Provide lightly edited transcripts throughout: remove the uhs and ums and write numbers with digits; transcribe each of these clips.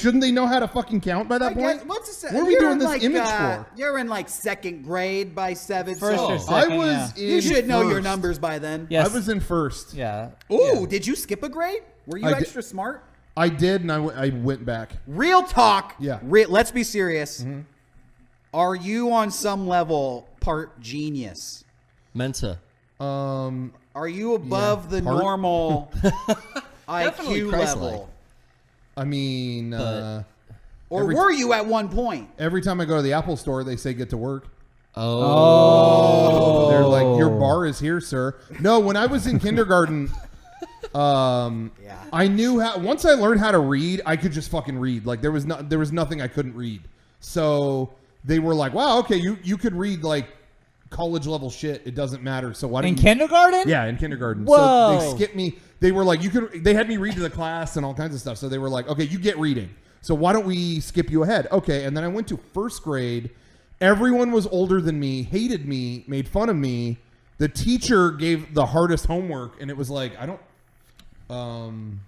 Shouldn't they know how to fucking count by that point? What are we doing this image for? You're in like second grade by 7. First or second, I was in You should know your first. numbers by then. Yes. I was in first. Yeah. Ooh, did you skip a grade? Were you extra smart? I did, and I went back. Real talk. Yeah. Let's be serious. Mm-hmm. Are you on some level part genius? Mensa. Are you above the normal IQ level? I mean, or were you at one point? Every time I go to the Apple store, they say get to work. Oh. They're like, your bar is here, sir. No, when I was in kindergarten, I knew how. Once I learned how to read, I could just fucking read. Like there was nothing I couldn't read. So they were like, wow, okay, you could read like college level shit. It doesn't matter. So why? In kindergarten? Yeah, in kindergarten. Whoa. So they skipped me. They were like, they had me read to the class and all kinds of stuff. So they were like, okay, you get reading. So why don't we skip you ahead? Okay. And then I went to first grade. Everyone was older than me, hated me, made fun of me. The teacher gave the hardest homework, and it was like, I don't want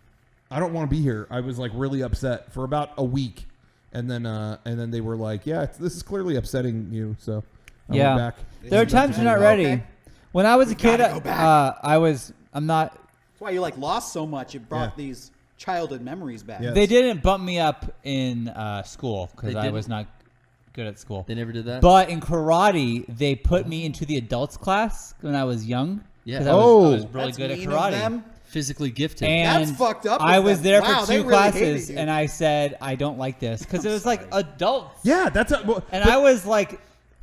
to be here. I was like really upset for about a week. And then they were like, yeah, this is clearly upsetting you. So I went back. There are times you're not ready. Okay. When I was a kid, I'm not. That's why you like lost so much. It brought these childhood memories back. Yes. They didn't bump me up in school because I was not good at school. They never did that? But in karate, they put me into the adults class when I was young. Yeah. I was really good at karate. Physically gifted. And that's fucked up. I was there for 2 really classes, and I said, I don't like this. Because it was like adults. Yeah, that's I was like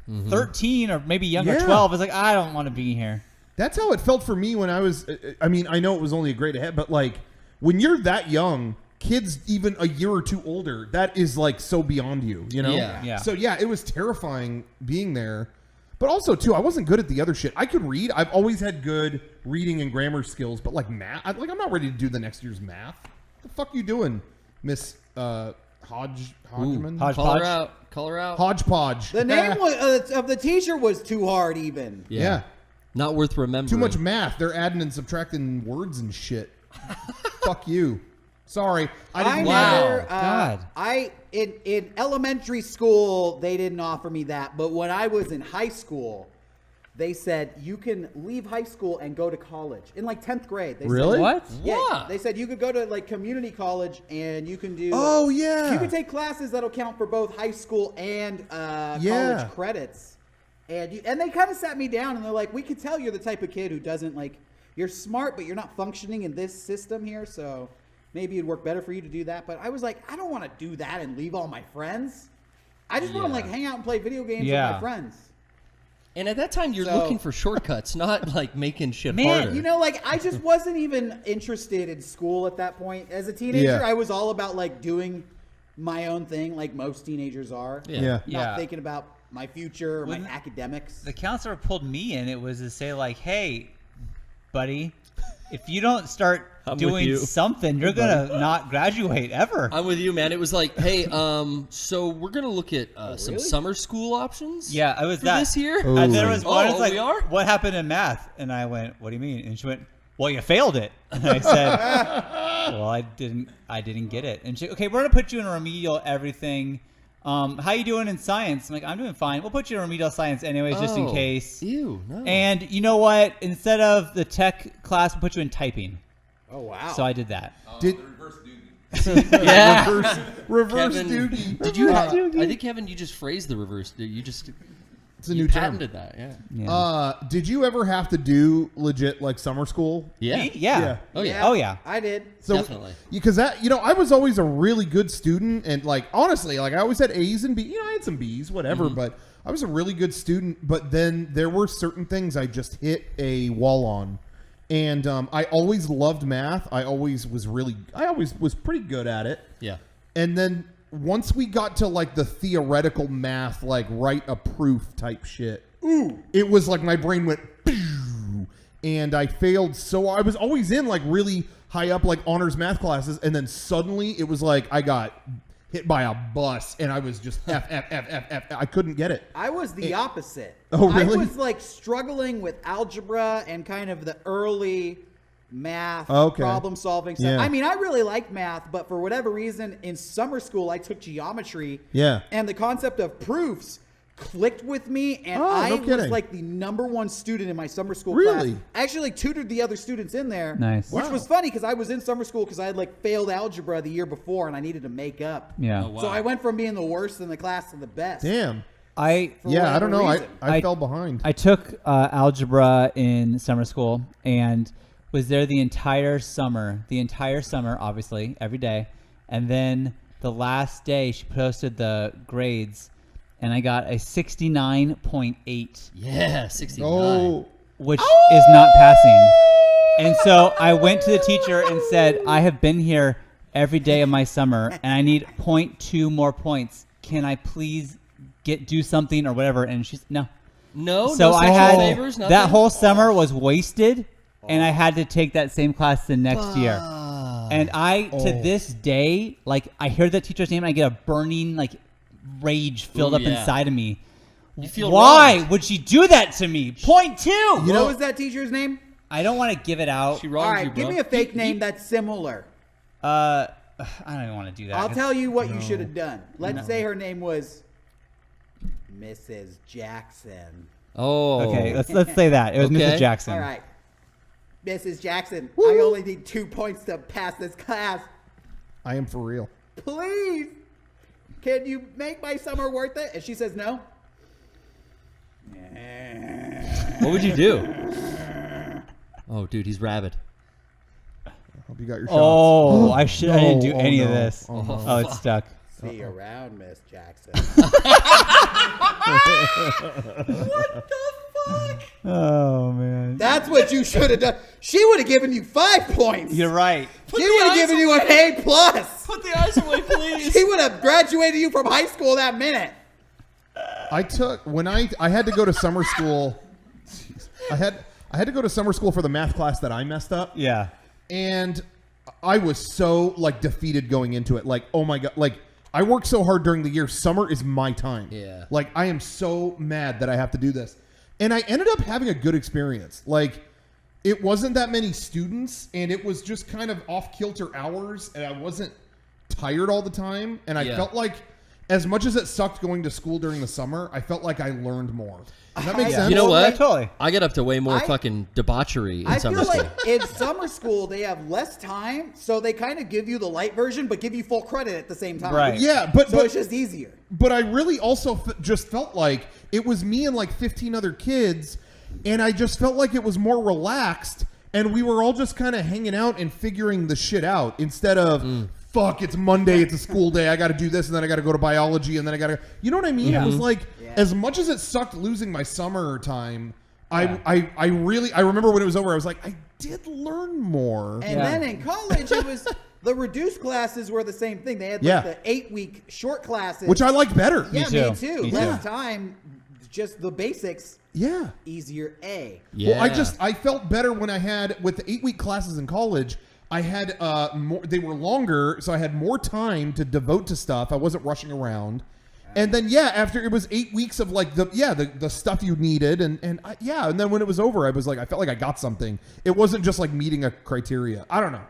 13 or maybe younger, 12. I was like, I don't want to be here. That's how it felt for me when I was, I mean, I know it was only a grade ahead, but like when you're that young, kids even a year or two older, that is like so beyond you, you know? Yeah. So yeah, it was terrifying being there. But also too, I wasn't good at the other shit. I could read. I've always had good reading and grammar skills, but like math, I'm not ready to do the next year's math. What the fuck you doing, Miss Hodgman? Call her out. Hodgepodge. The name of the teacher was too hard even. Yeah. Not worth remembering. Too much math. They're adding and subtracting words and shit. Fuck you. Sorry. God. In elementary school, they didn't offer me that. But when I was in high school, they said you can leave high school and go to college. In like 10th grade. They really? Said, what? Yeah. They said you could go to like community college and you can do. Oh, yeah. You can take classes that'll count for both high school and college credits. And they kind of sat me down and they're like, we could tell you're the type of kid who doesn't like, you're smart, but you're not functioning in this system here. So maybe it'd work better for you to do that. But I was like, I don't want to do that and leave all my friends. I just want to like hang out and play video games with my friends. And at that time, you're looking for shortcuts, not like making shit Man, harder. you know, like I just wasn't even interested in school at that point. As a teenager, I was all about like doing my own thing, like most teenagers are. Not thinking about my future or my academics. The counselor pulled me in. It was to say like, hey, buddy, if you don't start doing something, you're going to not graduate ever. I'm with you, man. It was like, hey, so we're going to look at some summer school options. Yeah, I was for this year. Ooh. And there was one. It's like, we are? what happened in math? And I went, what do you mean? And she went, well, you failed it. And I said, well, I didn't get it. And she, okay, we're going to put you in a remedial everything. How you doing in science? I'm like, I'm doing fine. We'll put you in remedial science anyways, just in case. Ew, no. And you know what? Instead of the tech class, we'll put you in typing. Oh, wow. So I did that. The reverse duty. reverse Kevin, duty. Did you? I think Kevin, you just phrased the reverse. You just it's a new term. patented that. Yeah. Did you ever have to do legit like summer school? Yeah. Me? Yeah. Oh yeah. Oh yeah. I did. So, Definitely. Because that, you know, I was always a really good student, and like honestly, like I always had A's and B's. You know, I had some B's, whatever, but I was a really good student. But then there were certain things I just hit a wall on, and I always loved math. I always was pretty good at it. Yeah. And then once we got to like the theoretical math, like write a proof type shit, it was like my brain went, and I failed. So I was always in like really high up like honors math classes, and then suddenly it was like I got hit by a bus, and I was just F. I couldn't get it. I was the opposite. Oh, really? I was like struggling with algebra and kind of the early math, Okay. problem solving stuff. Yeah. I mean, I really like math, but for whatever reason, in summer school, I took geometry. Yeah. And the concept of proofs clicked with me, and Oh, I no was kidding. like the #1 student in my summer school Really? class. I actually tutored the other students in there. Nice. Which Wow. was funny because I was in summer school because I had like failed algebra the year before and I needed to make up. Yeah. Oh, wow. So I went from being the worst in the class to the best. Damn. I For Yeah, I don't know. whatever I reason. fell behind. I took algebra in summer school and was there the entire summer, obviously, every day. And then the last day, she posted the grades, and I got a 69.8, Yeah, 69. oh. which is not passing. And so I went to the teacher and said, I have been here every day of my summer, and I need 0.2 more points. Can I please do something or whatever? And she's no. No, So no I sexual had favors, nothing? that whole summer was wasted, and I had to take that same class the next year. And to this day, like I hear that teacher's name, and I get a burning like rage filled Ooh, up yeah. inside of me. You feel Why wronged. would she do that to me? 0.2. What know- was that teacher's name? I don't want to give it out. She All wronged right, you, bro. give me a fake name that's similar. I don't even want to do that. I'll tell you what you should have done. Let's say her name was Mrs. Jackson. Oh. Okay, let's say that it was Okay. Mrs. Jackson. All right. Mrs. Jackson, I only need 2 points to pass this class. I am for real. Please, can you make my summer worth it? And she says no. What would you do? Oh, dude, he's rabid. Hope you got your shots. Oh, I didn't do No, any of no. this. Oh, no. Oh, it's stuck. See you around, Miss Jackson. Oh man. That's what you should have done. She would have given you 5 points. You're right. She would have given you an A plus. Put the eyes away, please. She would have graduated you from high school that minute. I took when I had to go to summer school. I had to go to summer school for the math class that I messed up. Yeah. And I was so like defeated going into it. Like, oh my god, like I work so hard during the year. Summer is my time. Yeah. Like I am so mad that I have to do this. And I ended up having a good experience. Like it wasn't that many students and it was just kind of off kilter hours and I wasn't tired all the time. And I Yeah. felt like as much as it sucked going to school during the summer, I felt like I learned more. Does that make Yeah. sense? You know what? Totally. I get up to way more I- fucking debauchery in I summer feel school. like in summer school they have less time, so they kind of give you the light version, but give you full credit at the same time. Right. Yeah, but So it's just easier. But I really also just felt like it was me and like 15 other kids, and I just felt like it was more relaxed, and we were all just kind of hanging out and figuring the shit out instead of, fuck, it's Monday, it's a school day, I got to do this, and then I got to go to biology, and then I got to, you know what I mean? Yeah. It was like, Yeah. as much as it sucked losing my summer time, I really, I remember when it was over, I was like, I did learn more. And Yeah. then in college, it was the reduced classes were the same thing. They had like Yeah. the 8-week short classes, Which I liked better. yeah, too. me too. Me Less too. time, just the basics, Yeah. easier A. Yeah. Well, I felt better when I had with the 8-week classes in college. I had more. They were longer, so I had more time to devote to stuff. I wasn't rushing around. And then after it was 8 weeks of like the stuff you needed, and then when it was over, I was like I felt like I got something. It wasn't just like meeting a criteria. I don't know.